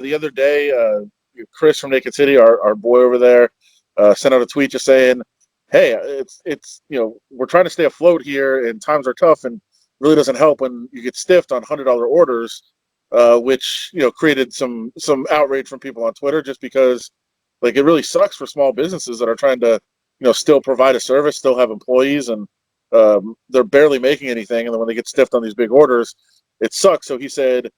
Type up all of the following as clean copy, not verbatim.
the other day, Chris from Naked City, our boy over there, sent out a tweet just saying, "Hey, it's we're trying to stay afloat here, and times are tough, and really doesn't help when you get stiffed on $100 orders," which created some outrage from people on Twitter, just because like it really sucks for small businesses that are trying to still provide a service, still have employees, and they're barely making anything, and then when they get stiffed on these big orders, it sucks. So he said,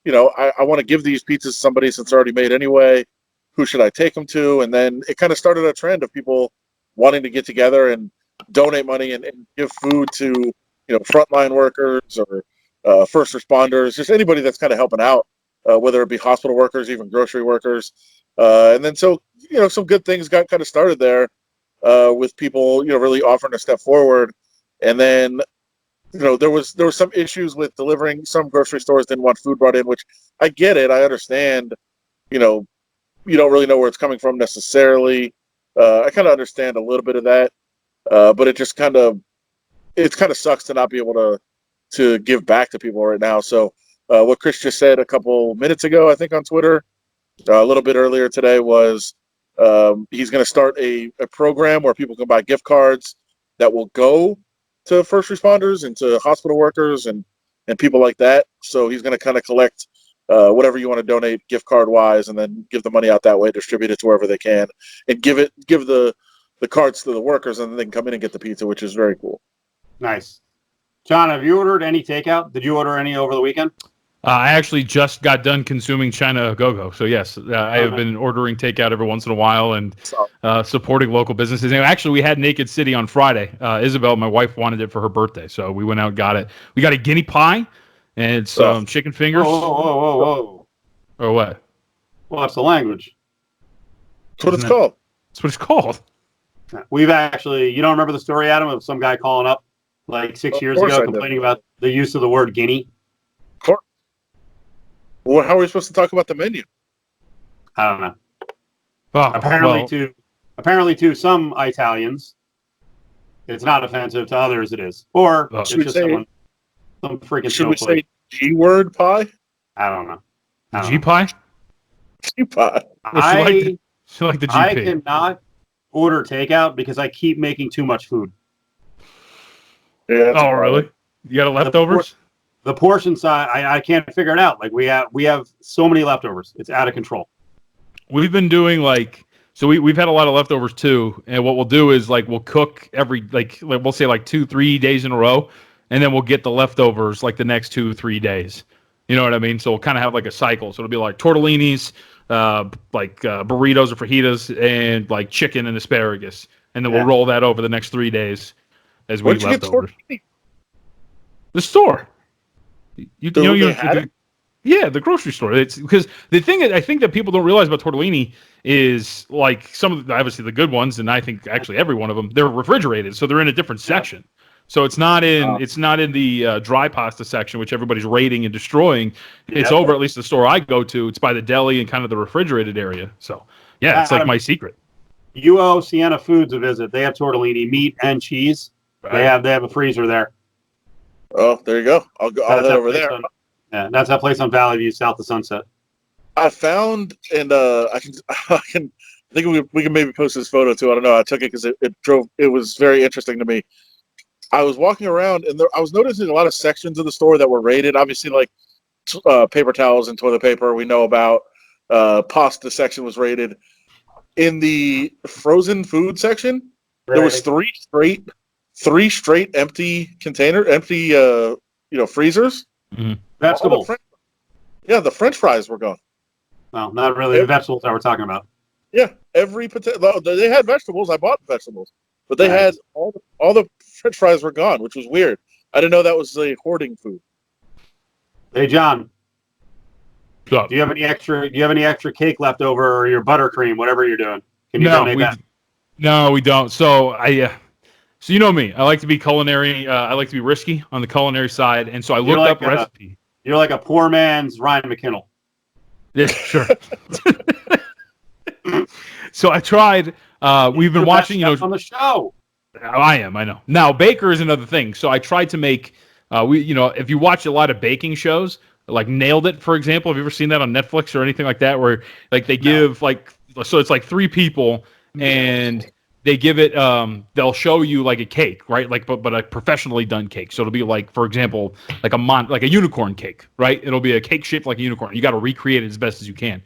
I want to give these pizzas to somebody since they're already made anyway. Who should I take them to? And then it kind of started a trend of people wanting to get together and donate money and give food to frontline workers or first responders, just anybody that's kind of helping out, whether it be hospital workers, even grocery workers. And then so some good things got kind of started there with people really offering to step forward. And then there was some issues with delivering. Some grocery stores didn't want food brought in, which I get it. I understand. You don't really know where it's coming from necessarily. I kind of understand a little bit of that, but it just kind of sucks to not be able to give back to people right now. So what Chris just said a couple minutes ago, I think on Twitter, a little bit earlier today, was he's going to start a program where people can buy gift cards that will go to first responders and to hospital workers and people like that. So he's going to kind of collect whatever you want to donate gift card wise, and then give the money out that way, distribute it to wherever they can, and give the cards to the workers, and then they can come in and get the pizza, which is very cool. Nice. John, have you ordered any takeout? Did you order any over the weekend? I actually just got done consuming China Go-Go. So, yes, I have been ordering takeout every once in a while and supporting local businesses. And actually, we had Naked City on Friday. Isabel, my wife, wanted it for her birthday. So we went out and got it. We got a guinea pie and some chicken fingers. Whoa. Or what? What's the language? That's what it's called. That's what it's called. We've actually, you don't remember the story, Adam, of some guy calling up like 6 years ago complaining about the use of the word guinea? Of course. Well, how are we supposed to talk about the menu? I don't know. Oh, apparently to some Italians, it's not offensive. To others, it is. Or it's just some freaking. Should we say G-word pie? I don't know. G-pie? G-pie. She like the GP. I cannot order takeout because I keep making too much food. Yeah. Oh, really? You got leftovers? The portion size, I can't figure it out. Like we have so many leftovers. It's out of control. We've been doing we've had a lot of leftovers too. And what we'll do is we'll cook every we'll say 2-3 days in a row, and then we'll get the leftovers the next 2-3 days. You know what I mean? So we'll kind of have a cycle. So it'll be tortellinis, burritos or fajitas, and chicken and asparagus, and then we'll roll that over the next 3 days as we leftovers. The store. The grocery store. It's because the thing that I think that people don't realize about tortellini is some of obviously the good ones, and I think actually every one of them, they're refrigerated, so they're in a different section. So it's not in the dry pasta section, which everybody's raiding and destroying. It's over, at least the store I go to. It's by the deli and kind of the refrigerated area. So yeah, it's my secret. You owe Sienna Foods a visit. They have tortellini, meat and cheese. Right. They have a freezer there. Oh, there you go. I'll head over there. That's that place on Valley View, south of Sunset. I found, and I think we can maybe post this photo too. I don't know. I took it because it was very interesting to me. I was walking around, and I was noticing a lot of sections of the store that were rated. Obviously, paper towels and toilet paper we know about. Pasta section was rated. In the frozen food section, there was three straight empty freezers. Mm-hmm. Vegetables. The French fries were gone. Well, not really the vegetables that we're talking about. Yeah, every potato. They had vegetables. I bought vegetables, but they had all the French fries were gone, which was weird. I didn't know that was hoarding food. Hey, John. Do you have any extra cake left over, or your buttercream, whatever you're doing? Can you donate that? No, we don't. So so you know me. I like to be culinary. I like to be risky on the culinary side, and so I looked up recipe. You're like a poor man's Ryan McKinnell. Yeah, sure. So I tried. We've been watching, on the show. I know. Now baker is another thing. So I tried to make. If you watch a lot of baking shows, like Nailed It, for example. Have you ever seen that on Netflix or anything like that? Where like they give so it's like three people and they give it. They'll show you like a cake, right? Like but a professionally done cake. So it'll be like, for example, like a unicorn cake, right? It'll be a cake shaped like a unicorn. You got to recreate it as best as you can,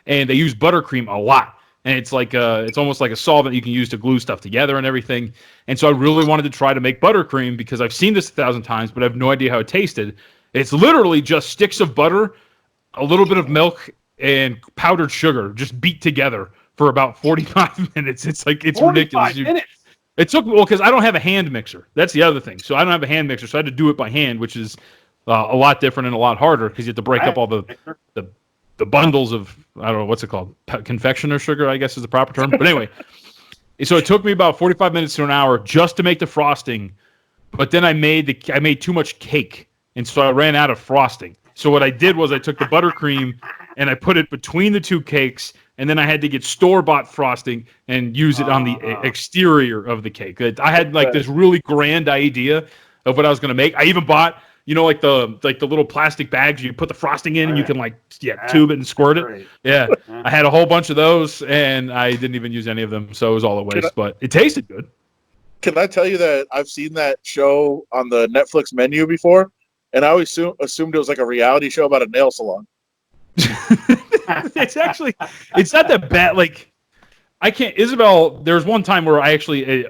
and they use buttercream a lot. And it's like it's almost like a solvent you can use to glue stuff together and everything. And so I really wanted to try to make buttercream because I've seen this 1,000 times, but I have no idea how it tasted. It's literally just sticks of butter, a little bit of milk, and powdered sugar, just beat together for about 45 minutes. It's like it's ridiculous. It took because I don't have a hand mixer. That's the other thing. So I don't have a hand mixer, so I had to do it by hand, which is a lot different and a lot harder because you have to break up all the bundles of, I don't know, what's it called? Confectioner sugar, I guess is the proper term. But anyway, so it took me about 45 minutes to an hour just to make the frosting. But then I made too much cake. And so I ran out of frosting. So what I did was I took the buttercream and I put it between the two cakes. And then I had to get store-bought frosting and use it on the exterior of the cake. I had like this really grand idea of what I was going to make. I even bought, like the little plastic bags you put the frosting in and you can tube it and squirt it. Right. Yeah. I had a whole bunch of those and I didn't even use any of them. So it was all a waste, but it tasted good. Can I tell you that I've seen that show on the Netflix menu before? And I always assumed it was like a reality show about a nail salon. It's not that bad. Like, I can't, Isabel, there was one time where I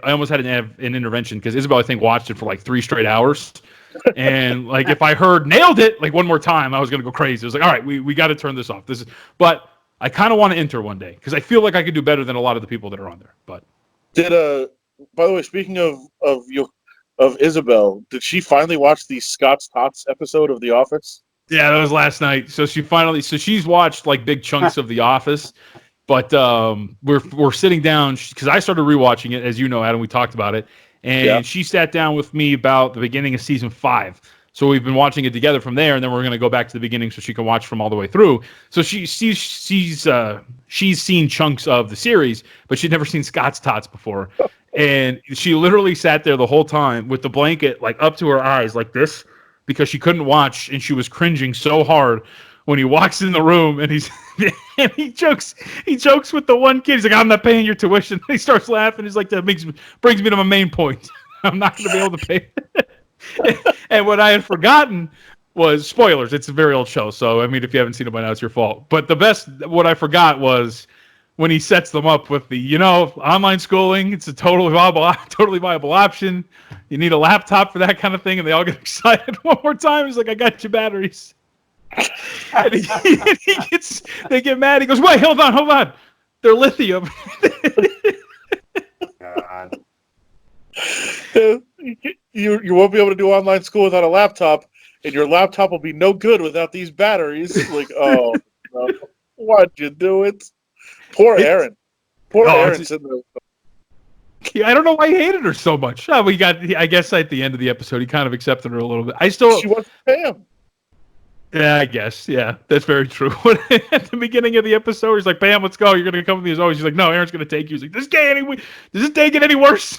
almost had an intervention because Isabel, I think, watched it for like 3 straight hours. And like, if I heard Nailed It like one more time, I was going to go crazy. I was like, all right, we got to turn this off. But I kind of want to enter one day because I feel like I could do better than a lot of the people that are on there. But by the way, speaking of Isabel, did she finally watch the Scott's Tots episode of The Office? Yeah, that was last night. So she's watched like big chunks of The Office, but we're sitting down because I started rewatching it, as you know, Adam. We talked about it, and she sat down with me about the beginning of season 5. So we've been watching it together from there, and then we're going to go back to the beginning so she can watch from all the way through. So she's seen chunks of the series, but she'd never seen Scott's Tots before. And she literally sat there the whole time with the blanket like up to her eyes like this because she couldn't watch, and she was cringing so hard when he walks in the room and he jokes with the one kid. He's like, "I'm not paying your tuition." And he starts laughing. He's like, "That brings me to my main point. I'm not going to be able to pay." And what I had forgotten was spoilers. It's a very old show, so I mean, if you haven't seen it by now, it's your fault. But what I forgot was when he sets them up with the, online schooling. It's a totally viable option. You need a laptop for that kind of thing, and they all get excited one more time. He's like, "I got your batteries." And they get mad. He goes, "Wait, hold on. They're lithium." God. You won't be able to do online school without a laptop, and your laptop will be no good without these batteries. Like, oh, no. Why'd you do it? Poor Aaron. Aaron's in the... I don't know why he hated her so much. I guess at the end of the episode, he kind of accepted her a little bit. She wants to pay him. Yeah, I guess. Yeah, that's very true. At the beginning of the episode, he's like, "Pam, let's go. You're going to come with me as always." He's like, "No, Aaron's going to take you." He's like, "Does this day get any worse?"